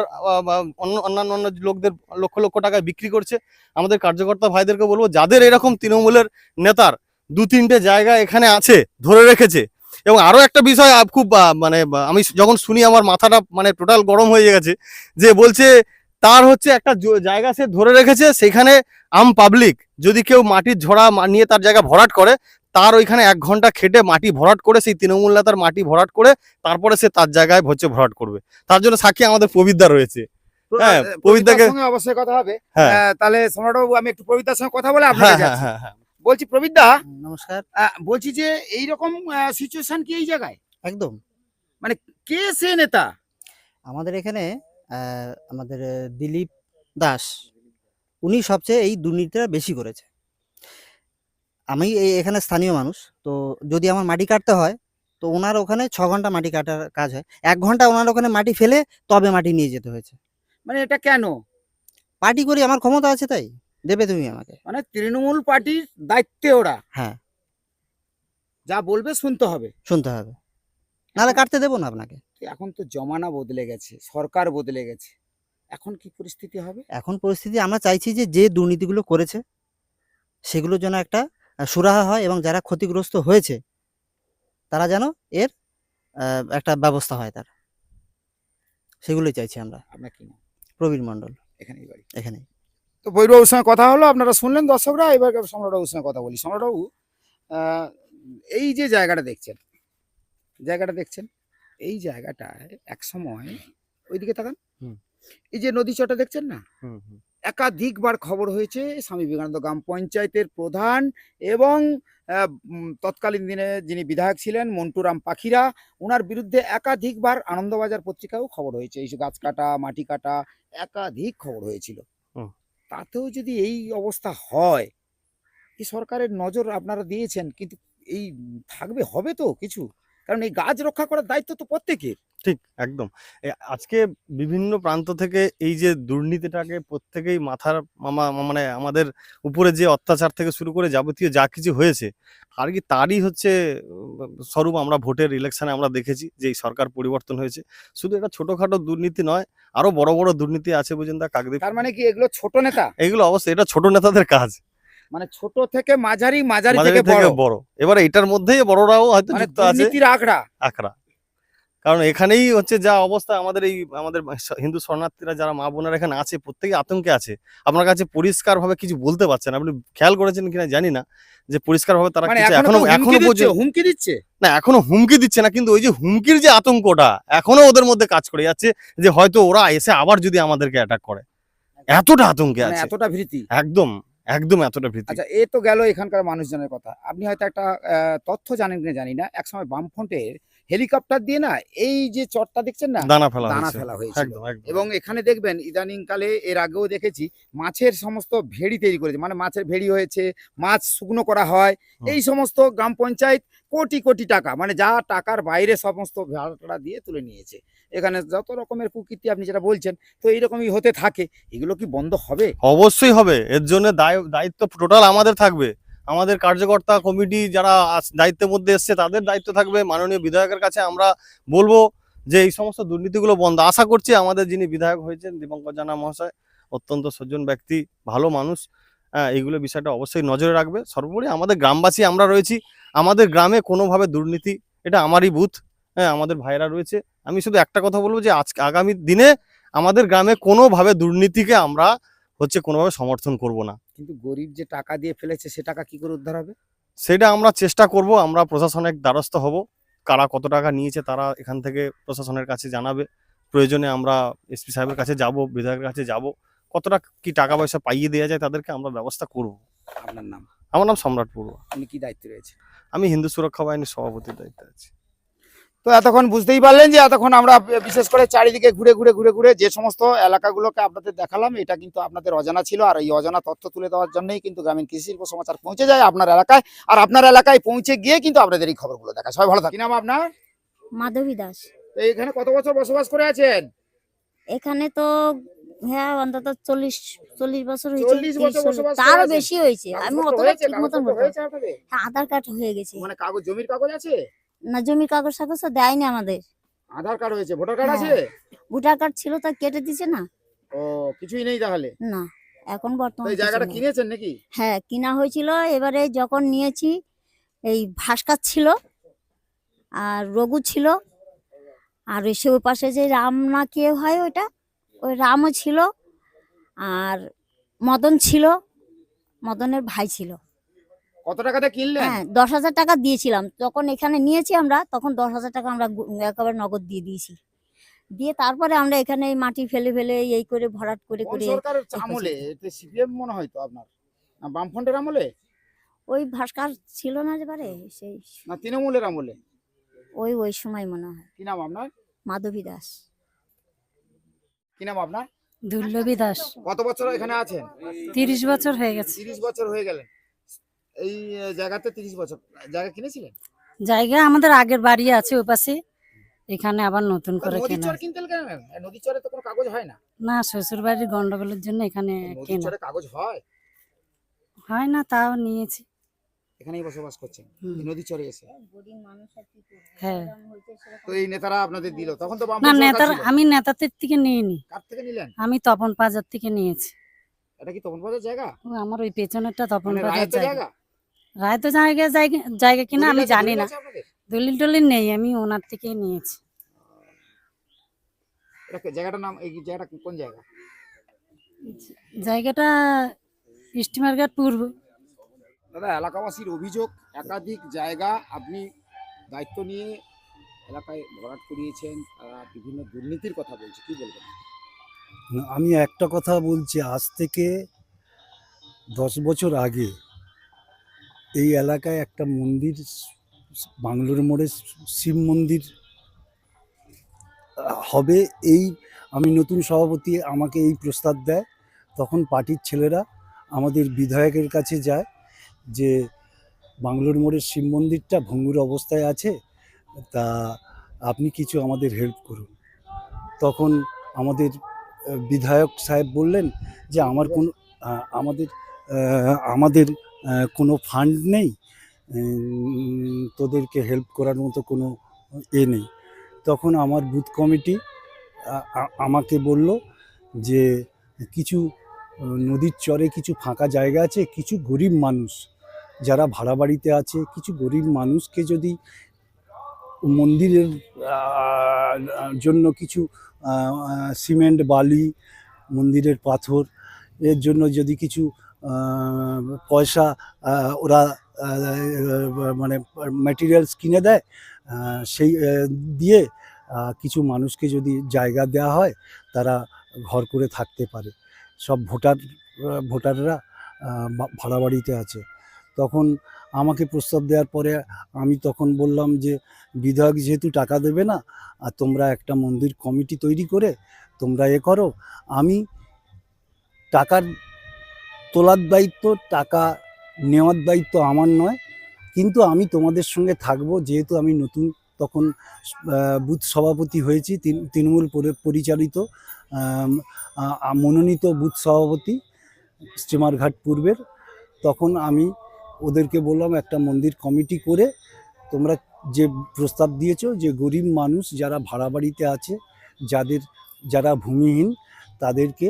Speaker 5: অন্যান্য লোকদের লক্ষ লক্ষ টাকায় বিক্রি করছে। আমাদের কার্যকর্তা ভাইদেরকে বলবো, যাদের এরকম তৃণমূলের নেতার 2-3টে জায়গা এখানে আছে ধরে রেখেছে। এবং আরো একটা বিষয় খুব আমি যখন শুনি আমার মাথাটা টোটাল গরম হয়ে গেছে, যে বলছে তার হচ্ছে একটা জায়গা সে ধরে রেখেছে, সেখানে পাবলিক যদি কেউ মাটির ঝোড়া নিয়ে তার জায়গা ভরাট করে, তার ওইখানে 1 ঘন্টা খেটে মাটি ভরাট করে, সেই তৃণমূল নেতার মাটি ভরাট করে তারপরে সে তার জায়গায় হচ্ছে ভরাট করবে। তার জন্য সাক্ষী আমাদের প্রবীরদা রয়েছে। হ্যাঁ,
Speaker 1: প্রবীরদার সঙ্গে অবশ্যই কথা হবে।
Speaker 5: হ্যাঁ।
Speaker 1: তাহলে সম্রাটবাবু, আমি একটু প্রবীরদার সঙ্গে কথা বলে
Speaker 5: হ্যাঁ
Speaker 1: আপনাকে
Speaker 5: হ্যাঁ
Speaker 1: যাচ্ছি।
Speaker 5: হ্যাঁ হ্যাঁ
Speaker 1: বলছি প্রবীরদা,
Speaker 3: নমস্কার।
Speaker 1: বলছি যে এইরকম সিচুয়েশন কি এই জায়গায়?
Speaker 3: একদম
Speaker 1: কে সে নেতা?
Speaker 3: আমাদের এখানে আমাদের দিলীপ দাস, উনি সবচেয়ে এই দুর্নীতিটা বেশি করেছে। আমি এখানে স্থানীয় মানুষ, তো যদি আমার মাটি কাটতে হয়, তো ওনার ওখানে 6 ঘন্টা মাটি কাটার কাজ হয়, 1 ঘন্টা ওনার ওখানে মাটি ফেলে তবে মাটি নিয়ে যেতে হয়েছে।
Speaker 1: মানে এটা কেন?
Speaker 3: পার্টি করি, আমার ক্ষমতা আছে, তাই দেবে তুমি আমাকে।
Speaker 1: মানে তৃণমূল পার্টির দায়িত্বে ওরা
Speaker 3: হ্যাঁ,
Speaker 1: যা বলবে শুনতে হবে।
Speaker 3: শুনতে হবে, নাহলে কাটতে দেবো না আপনাকে।
Speaker 1: এখন তো জমানা বদলে গেছে, সরকার বদলে গেছে, এখন কি পরিস্থিতি হবে?
Speaker 3: এখন পরিস্থিতি আমরা চাইছি যে যে দুর্নীতিগুলো করেছে সেগুলোর জন্য একটা সুরাহা হয়, এবং যারা ক্ষতিগ্রস্ত হয়েছে তারা যেন এর একটা ব্যবস্থা হয়, তার সেগুলোই চাইছি আমরা।
Speaker 1: আপনার কি নাম?
Speaker 3: প্রবীর মণ্ডল,
Speaker 1: এখানেই বাড়ি।
Speaker 3: এখানেই।
Speaker 1: তো বৈরবাবুর সঙ্গে কথা হলো, আপনারা শুনলেন দর্শকরা। এবার সম্রাটবাবুর সঙ্গে কথা বলি। সম্রাটবাবু, এই যে জায়গাটা দেখছেন, এই জায়গাটায় এক সময়, ওইদিকে তাকান,
Speaker 5: হুম।
Speaker 1: এই যে নদী চটা দেখছেন না,
Speaker 5: হুম হুম
Speaker 1: একাধিকবার খবর হয়েছে। স্বামী বিবেকানন্দ গ্রাম পঞ্চায়েতের প্রধান এবং তৎকালীন দিনে যিনি বিধায়ক ছিলেন মন্টুরাম পাখিরা, ওনার বিরুদ্ধে একাধিকবার আনন্দবাজার পত্রিকাও খবর হয়েছে। এই গাছ কাটা, মাটি কাটা, একাধিক খবর হয়েছিল।
Speaker 5: হুম।
Speaker 1: তাতেও যদি এই অবস্থা হয়, এই সরকারের নজর আপনারা দিয়েছেন, কিন্তু এই হবে তো কিছু? কারণ এই গাছ রক্ষা করার দায়িত্ব তো প্রত্যেকের।
Speaker 5: ঠিক একদম। আজকে বিভিন্ন প্রান্ত থেকে এই যে দুর্নীতিটাকে প্রত্যেকেই মাথার আমাদের উপরে যে অত্যাচার থেকে শুরু করে যাবতীয় যা কিছু হয়েছে, আর কি তারই হচ্ছে স্বরূপ আমরা ভোটের ইলেকশনে আমরা দেখেছি যে এই সরকার পরিবর্তন হয়েছে। শুধু এটা ছোটখাটো দুর্নীতি নয়, আরো বড় বড় দুর্নীতি আছে বুঝেন। কাকদ্বীপ,
Speaker 1: তার মানে কি এগুলো ছোট নেতা?
Speaker 5: এগুলো অবশ্যই এটা ছোট নেতাদের কাজ,
Speaker 1: মানে ছোট থেকে মাঝারি, মাঝারি
Speaker 5: মাঝারি
Speaker 1: থেকে
Speaker 5: থেকে
Speaker 1: বড়।
Speaker 5: বড়। এবারে এটার মধ্যেই বড়রাও হয়তো
Speaker 1: মানে
Speaker 5: যুক্ত আছে,
Speaker 1: দুর্নীতির
Speaker 5: আখড়া। কারণ এখানেই হচ্ছে যা অবস্থা, আমাদের হিন্দু শরণার্থীরা যারা মা বোনেরা এখানে আছে, প্রত্যেকে আতঙ্কে আছে। আপনার কাছে পরিষ্কার ভাবে কিছু বলতে পারছেন, আপনি খেয়াল করেছেন কিনা জানি না, যে পরিষ্কার ভাবে তারা
Speaker 1: মানে
Speaker 5: কিছু
Speaker 1: এখনো
Speaker 5: পর্যন্ত
Speaker 1: হুমকি দিচ্ছে
Speaker 5: না, এখনো হুমকি দিচ্ছে না, কিন্তু ওই যে হুমকির যে আতঙ্কটা এখনো ওদের মধ্যে কাজ করে যাচ্ছে, যে হয়তো ওরা এসে আবার যদি আমাদেরকে অ্যাটাক করে, এতটা আতঙ্কে
Speaker 1: মানে
Speaker 5: আছে,
Speaker 1: এতটা ভীতি।
Speaker 5: একদম একদম এতটা ভীতি।
Speaker 1: আচ্ছা, এ তো গেল এখানকার মানুষজনের কথা। আপনি হয়তো একটা তথ্য জানেন কিনা জানি না, একসময় বামফ্রন্টের হেলিকপ্টার দিয়ে না এই যে চটটা দেখছেন না,
Speaker 5: দানা
Speaker 1: দানা
Speaker 5: ফেলা
Speaker 1: ফেলা হয়েছিল।
Speaker 5: একদম একদম।
Speaker 1: এবং এখানে দেখবেন ইদানিং কালে, এর আগেও দেখেছি, মাছের সমস্ত ভেড়ি তৈরি করেছে, মানে মাছের ভেড়ি হয়েছে, মাছ শুকনো করা হয়। এই সমস্ত গ্রাম পঞ্চায়েত কোটি কোটি টাকা, মানে যা টাকার বাইরে সমস্ত ভাড়া দিয়ে তুলে নিয়েছে। এখানে যত রকমের কুকীর্তি আপনি যেটা বলছেন, তো এইরকমই হতে থাকে। এগুলো কি বন্ধ হবে?
Speaker 5: অবশ্যই হবে। এর জন্য দায়িত্ব টোটাল আমাদের থাকবে, আমাদের কার্যকর্তা কমিটি যারা দায়িত্বের মধ্যে এসছে তাদের দায়িত্ব থাকবে। মাননীয় বিধায়কের কাছে আমরা বলবো যে এই সমস্ত দুর্নীতিগুলো বন্ধ। আশা করছি আমাদের যিনি বিধায়ক হয়েছেন দীপঙ্কর জানা মহাশয়, অত্যন্ত সজ্জন ব্যক্তি, ভালো মানুষ, এইগুলো বিষয়টা অবশ্যই নজরে রাখবে। সর্বোপরি আমাদের গ্রামবাসী আমরা রয়েছি, আমাদের গ্রামে কোনোভাবে দুর্নীতি, এটা আমারই বুথ, আমাদের ভাইরা রয়েছে। আমি শুধু একটা কথা বলবো যে আগামী দিনে আমাদের গ্রামে কোনোভাবে দুর্নীতিকে আমরা হচ্ছে কোনোভাবে সমর্থন করব না।
Speaker 1: কিন্তু গরিব যে টাকা দিয়ে ফেলেছে সে টাকা কি করে উদ্ধার হবে?
Speaker 5: সেটা আমরা চেষ্টা করব, আমরা প্রশাসনের দ্বারস্থ হব। কারা কত টাকা নিয়েছে তারা এখান থেকে প্রশাসনের কাছে জানাবে। প্রয়োজনে আমরা এসপি সাহেবের কাছে যাব, বিধায়কের কাছে যাব, কতটা কি টাকা পয়সা পাইয়ে দেওয়া যায় তাদেরকে আমরা ব্যবস্থা করব।
Speaker 1: আপনার নাম?
Speaker 5: আমার নাম সম্রাট পড়ুয়া।
Speaker 1: উনি কি দায়িত্ব রয়েছে?
Speaker 5: আমি হিন্দু সুরক্ষা বাহিনীর সভাপতির দায়িত্বে আছি।
Speaker 1: তো এতক্ষণ বুঝতেই পারলেন যে এতক্ষণ আমরা বিশেষ করে চারিদিকে ঘুরে যে সমস্ত এলাকাগুলোকে আপনাদের দেখালাম, এটা কিন্তু আপনাদের অজানা ছিল। আর এই অজানা তথ্য তুলে দেওয়ার জন্যই কিন্তু গ্রামীণ কৃষি শিল্প সমাচার পৌঁছে যায় আপনার এলাকায়, আর আপনার এলাকায় পৌঁছে গিয়ে কিন্তু আপনাদের এই খবরগুলো দেখা। সবাই ভালো থাকি। নাম আপনার?
Speaker 2: মাধবী দাস।
Speaker 1: তো এখানে কত বছর বসবাস করে আছেন?
Speaker 2: এখানে তো হ্যাঁ অন্তত 40 বছর
Speaker 1: 40 বছর বসবাস করে
Speaker 2: তারও
Speaker 1: আছেন?
Speaker 2: বেশি হয়েছে। আমি
Speaker 1: কাগজপত্র
Speaker 2: অতটা
Speaker 1: হয়েছে?
Speaker 2: ঠিক মতন
Speaker 1: কাগজপত্র
Speaker 2: বলতে
Speaker 1: হয়েছে আপনাদের?
Speaker 2: হ্যাঁ, আধার কার্ড হয়ে গেছে।
Speaker 1: মানে কাগজ, জমির কাগজ আছে?
Speaker 2: না, জমির কাগজ টাগজ তো দেয়নি আমাদের।
Speaker 1: আধার কার্ড হয়েছে, ভোটার কার্ড
Speaker 2: হ্যাঁ।
Speaker 1: আছে?
Speaker 2: ভোটার কার্ড ছিল তা কেটে দিছে না।
Speaker 1: ও, কিছুই নেই তাহলে?
Speaker 2: না, এখন
Speaker 1: তো
Speaker 2: বর্তমানে
Speaker 1: এই
Speaker 2: কিছু
Speaker 1: জায়গাটা
Speaker 2: নেই।
Speaker 1: কিনেছেন নাকি?
Speaker 2: হ্যাঁ, কিনা হয়েছিল। এবারে যখন নিয়েছি এই ভাস্কর ছিল আর রঘু ছিল, আর এসে ওই পাশে যে রাম না কে হয় ওইটা, ওই রামও ছিল, আর মদন ছিল, মদনের ভাই ছিল।
Speaker 1: কত টাকাতে কিনলেন?
Speaker 2: হ্যাঁ, 10,000 টাকা দিয়েছিলাম যখন এখানে নিয়েছি আমরা, তখন 10,000 টাকা আমরা একেবারে নগদ দিয়ে দিয়েছি। দিয়ে তারপরে আমরা এখানে এই মাটি ফেলে ফেলে এই করে ভরাট করে
Speaker 1: কোন
Speaker 2: করে
Speaker 1: সরকারের
Speaker 2: এই
Speaker 1: আমলে?
Speaker 2: করছি।
Speaker 1: এতে সিপিএম মনে হয় তো আপনার, না বামফ্রন্টের আমলে,
Speaker 2: ওই ভাস্কর ছিল না এবারে সেই
Speaker 1: না তৃণমূলের আমলে?
Speaker 2: ওই সময় মনে হয়।
Speaker 1: কি নাম আপনার?
Speaker 2: মাধবী দাস।
Speaker 1: কি নাম আপনার?
Speaker 4: দুর্লভী দাস।
Speaker 1: কত বছর এখানে আছেন?
Speaker 4: 30 বছর হয়ে গেছে।
Speaker 1: 30 বছর হয়ে গেলেন এই জায়গাতে? 30 বছর জায়গা কিনেছিলেন?
Speaker 4: জায়গা আমাদের আগের বাড়ি আছে ওই পাশে, এখানে আবার নতুন করে
Speaker 1: নদীর
Speaker 4: কেনা।
Speaker 1: চর কিনতে গেলেন? নদীর চরে তো কোনো কাগজ হয় না।
Speaker 4: না, শ্বশুর বাড়ির গন্ডগোলের জন্য এখানে
Speaker 1: নদীর
Speaker 4: কেনা
Speaker 1: চরে কাগজ হয়?
Speaker 4: হয় না, তাও নিয়েছি।
Speaker 1: এখানেই বসবাস করছেন
Speaker 4: হুম।
Speaker 1: এই নদীর চরে এসে?
Speaker 4: হ্যাঁ।
Speaker 1: তো এই নেতারা আপনাদের দিল, তখন তো
Speaker 4: না,
Speaker 1: বামফ্রন্ট সরকার
Speaker 4: নেতার
Speaker 1: ছিল।
Speaker 4: আমি নেতাদের থেকে নিইনি,
Speaker 1: কার থেকে নিলেন?
Speaker 4: আমি তপন বাজার থেকে নিয়েছি।
Speaker 1: এটা কি তপন বাজার জায়গা?
Speaker 4: ও, আমার ওই পেছনেরটা তপন
Speaker 1: মানে
Speaker 4: বাজার
Speaker 1: রায়তের
Speaker 4: জায়গা।
Speaker 1: জায়গা?
Speaker 4: রায় তো জায়গা কিনা আমি
Speaker 1: দলিল আছে?
Speaker 4: জানি
Speaker 1: দলিল
Speaker 4: না,
Speaker 1: আছে আপনাদের?
Speaker 4: দলিল টলিল নেই, আমি ওনার থেকে নিয়েছি।
Speaker 1: জায়গাটার নাম, এই জায়গাটা কোন জায়গা?
Speaker 4: জায়গাটা স্টিমার ঘাট পূর্ব।
Speaker 1: দাদা, এলাকাবাসীর অভিযোগ একাধিক জায়গা আপনি দায়িত্ব নিয়ে এলাকায় ভরাট করিয়েছেন, তারা বিভিন্ন দুর্নীতির কথা বলছে, কি বলবেন?
Speaker 8: না, আমি একটা কথা বলছি, আজ থেকে 10 বছর আগে এই এলাকায় একটা মন্দির, বাংলোর মোড়ে শিব মন্দির হবে। এই আমি নতুন সভাপতি, আমাকে এই প্রস্তাব দেয়, তখন পার্টির ছেলেরা আমাদের বিধায়কের কাছে যায় যে বাংলোর মোড়ের শিব মন্দিরটা ভঙ্গুর অবস্থায় আছে, তা আপনি কিছু আমাদের হেল্প করুন। তখন আমাদের বিধায়ক সাহেব বললেন যে আমাদের কোনো ফান্ড নেই, তোদেরকে হেল্প করার মতো কোনো নেই। তখন আমার বুথ কমিটি আমাকে বলল যে কিছু নদীর চরে কিছু ফাঁকা জায়গা আছে, কিছু গরিব মানুষ যারা ভাড়া বাড়িতে আছে, কিছু গরিব মানুষকে যদি মন্দিরের জন্য কিছু সিমেন্ট বালি, মন্দিরের পাথর এর জন্য যদি কিছু পয়সা ওরা মানে ম্যাটেরিয়ালস কিনে দেয়, সেই দিয়ে কিছু মানুষকে যদি জায়গা দেওয়া হয়, তারা ঘর করে থাকতে পারে। সব ভোটাররা ভাড়া বাড়িতে আছে। তখন আমাকে প্রস্তাব দেওয়ার পরে আমি তখন বললাম যে বিধায়ক যেহেতু টাকা দেবে না, আর তোমরা একটা মন্দির কমিটি তৈরি করে তোমরা করো, আমি টাকার তোলার দায়িত্ব, টাকা নেওয়ার দায়িত্ব আমার নয়, কিন্তু আমি তোমাদের সঙ্গে থাকবো। যেহেতু আমি নতুন তখন বুথ সভাপতি হয়েছি, তৃণমূল পরিচালিত মনোনীত বুথ সভাপতি স্টিমারঘাট পূর্বের, তখন আমি ওদেরকে বললাম একটা মন্দির কমিটি করে তোমরা যে প্রস্তাব দিয়েছো যে গরিব মানুষ যারা ভাড়া বাড়িতে আছে, যারা ভূমিহীন, তাদেরকে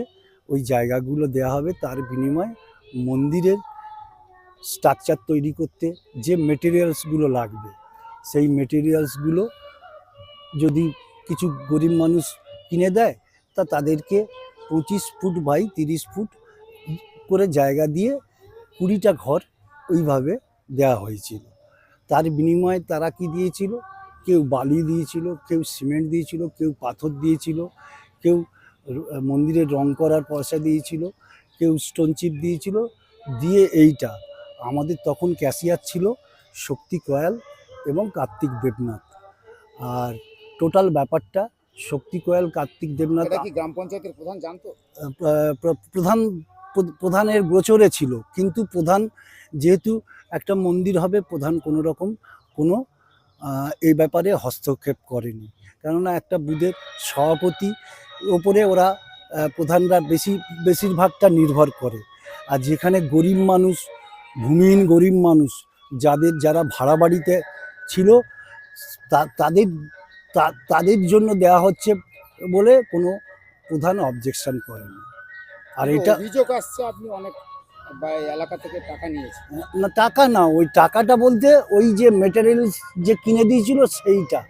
Speaker 8: ওই জায়গাগুলো দেওয়া হবে। তার বিনিময়ে মন্দিরের স্ট্রাকচার তৈরি করতে যে মেটেরিয়ালসগুলো লাগবে, সেই মেটেরিয়ালসগুলো যদি কিছু গরিব মানুষ কিনে দেয়, তা তাদেরকে 25 ফুট বাই 30 ফুট করে জায়গা দিয়ে 20টা ঘর ওইভাবে দেওয়া হয়েছিল। তার বিনিময়ে তারা কি দিয়েছিল? কেউ বালি দিয়েছিল, কেউ সিমেন্ট দিয়েছিল, কেউ পাথর দিয়েছিল, কেউ মন্দিরে রং করার পয়সা দিয়েছিল, কেউ স্টোন চিপ দিয়েছিল। দিয়ে এইটা আমাদের তখন ক্যাশিয়ার ছিল শক্তি কয়াল এবং কার্তিক দেবনাথ। আর টোটাল ব্যাপারটা শক্তি কয়াল, কার্তিক দেবনাথ
Speaker 1: এটা কি গ্রাম পঞ্চায়েতের প্রধান জানতো?
Speaker 8: প্রধানের গোচরে ছিল, কিন্তু প্রধান যেহেতু একটা মন্দির হবে, প্রধান কোনো রকম কোনো এই ব্যাপারে হস্তক্ষেপ করেনি। কেননা একটা বুথের সভাপতি ওপরে ওরা প্রধানরা বেশিরভাগটা নির্ভর করে। আর যেখানে গরিব মানুষ, ভূমিহীন গরিব মানুষ যারা ভাড়া বাড়িতে ছিল তাদের জন্য দেয়া হচ্ছে বলে কোনো প্রধান অবজেকশন করেনি। আর এটা
Speaker 1: অভিযোগ আসছে আপনি অনেক এলাকা থেকে টাকা নিয়েছেন।
Speaker 8: না, টাকা না, ওই টাকাটা বলতে ওই যে মেটেরিয়ালস যে কিনে দিয়েছিল সেইটা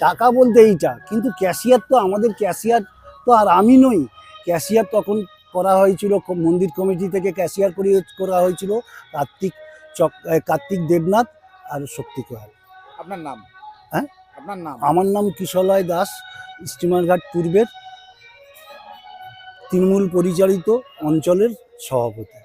Speaker 8: টাকা বলতে এইটা। কিন্তু ক্যাশিয়ার তো আমাদের ক্যাশিয়ার তো আর আমি নই। ক্যাশিয়ার তখন করা হয়েছিল মন্দির কমিটি থেকে, ক্যাশিয়ার করা হয়েছিল কার্তিক দেবনাথ আর শক্তি কয়াল।
Speaker 1: আপনার নাম?
Speaker 8: হ্যাঁ,
Speaker 1: আপনার নাম?
Speaker 8: আমার নাম কিশলয় দাস, স্টিমারঘাট পূর্বের তৃণমূল পরিচালিত অঞ্চলের সভাপতি।